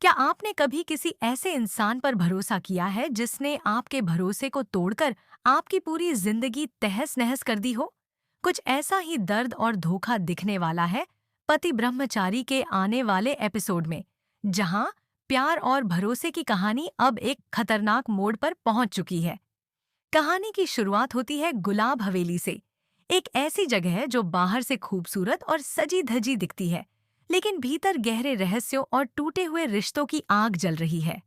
क्या आपने कभी किसी ऐसे इंसान पर भरोसा किया है जिसने आपके भरोसे को तोड़कर आपकी पूरी जिंदगी तहस-नहस कर दी हो? कुछ ऐसा ही दर्द और धोखा दिखने वाला है पति ब्रह्मचारी के आने वाले एपिसोड में, जहां प्यार और भरोसे की कहानी अब एक खतरनाक मोड़ पर पहुंच चुकी है। कहानी की शुरुआत होती है गुलाब हवेली से, एक ऐसी जगह जो बाहर से खूबसूरत और सजी धजी दिखती है, लेकिन भीतर गहरे रहस्यों और टूटे हुए रिश्तों की आग जल रही है।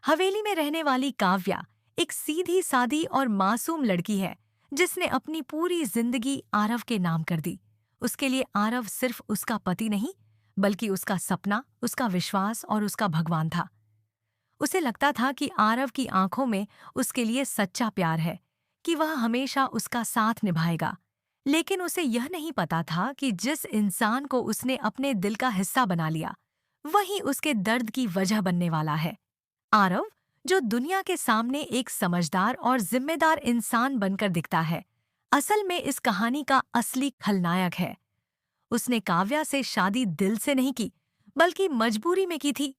हवेली में रहने वाली काव्या एक सीधी सादी और मासूम लड़की है, जिसने अपनी पूरी जिंदगी आरव के नाम कर दी। उसके लिए आरव सिर्फ उसका पति नहीं, बल्कि उसका सपना, उसका विश्वास और उसका भगवान था। उसे लगता था कि आरव की आंखों में उसके लिए सच्चा प्यार है, कि वह हमेशा उसका साथ निभाएगा। लेकिन उसे यह नहीं पता था कि जिस इंसान को उसने अपने दिल का हिस्सा बना लिया, वही उसके दर्द की वजह बनने वाला है। आरव, जो दुनिया के सामने एक समझदार और जिम्मेदार इंसान बनकर दिखता है, असल में इस कहानी का असली खलनायक है। उसने काव्या से शादी दिल से नहीं की, बल्कि मजबूरी में की थी,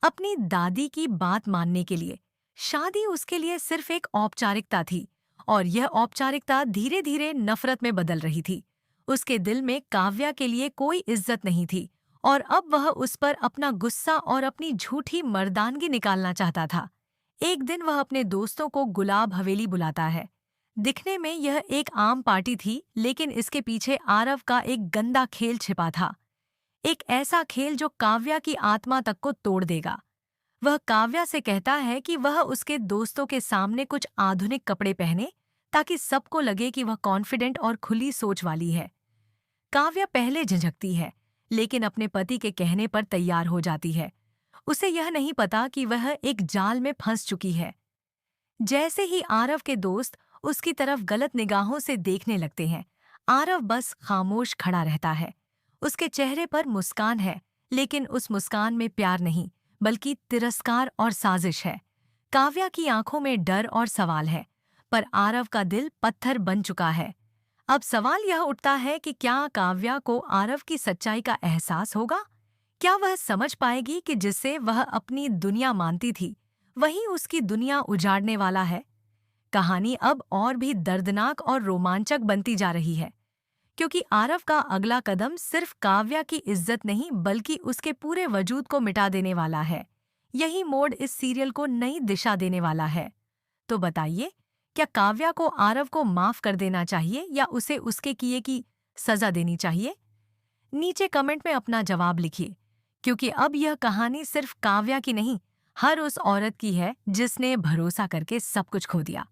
अपनी दादी की बात मानने के लिए। शादी उसके लिए सिर्फ एक औपचारिकता थी, और यह औपचारिकता धीरे धीरे नफरत में बदल रही थी। उसके दिल में काव्या के लिए कोई इज्जत नहीं थी, और अब वह उस पर अपना गुस्सा और अपनी झूठी मर्दानगी निकालना चाहता था। एक दिन वह अपने दोस्तों को गुलाब हवेली बुलाता है। दिखने में यह एक आम पार्टी थी, लेकिन इसके पीछे आरव का एक गंदा खेल छिपा था। एक ऐसा खेल जो काव्या की आत्मा तक को तोड़ देगा। वह काव्या से कहता है कि वह उसके दोस्तों के सामने कुछ आधुनिक कपड़े पहने, ताकि सबको लगे कि वह कॉन्फिडेंट और खुली सोच वाली है। काव्या पहले झिझकती है, लेकिन अपने पति के कहने पर तैयार हो जाती है। उसे यह नहीं पता कि वह एक जाल में फंस चुकी है। जैसे ही आरव के दोस्त उसकी तरफ गलत निगाहों से देखने लगते हैं, आरव बस खामोश खड़ा रहता है। उसके चेहरे पर मुस्कान है, लेकिन उस मुस्कान में प्यार नहीं, बल्कि तिरस्कार और साजिश है। काव्या की आंखों में डर और सवाल है, पर आरव का दिल पत्थर बन चुका है। अब सवाल यह उठता है कि क्या काव्या को आरव की सच्चाई का एहसास होगा? क्या वह समझ पाएगी कि जिसे वह अपनी दुनिया मानती थी, वही उसकी दुनिया उजाड़ने वाला है? कहानी अब और भी दर्दनाक और रोमांचक बनती जा रही है, क्योंकि आरव का अगला कदम सिर्फ काव्या की इज्जत नहीं, बल्कि उसके पूरे वजूद को मिटा देने वाला है। यही मोड़ इस सीरियल को नई दिशा देने वाला है। तो बताइए, क्या काव्या को आरव को माफ कर देना चाहिए या उसे उसके किए की सजा देनी चाहिए? नीचे कमेंट में अपना जवाब लिखिए, क्योंकि अब यह कहानी सिर्फ काव्या की नहीं, हर उस औरत की है जिसने भरोसा करके सब कुछ खो दिया।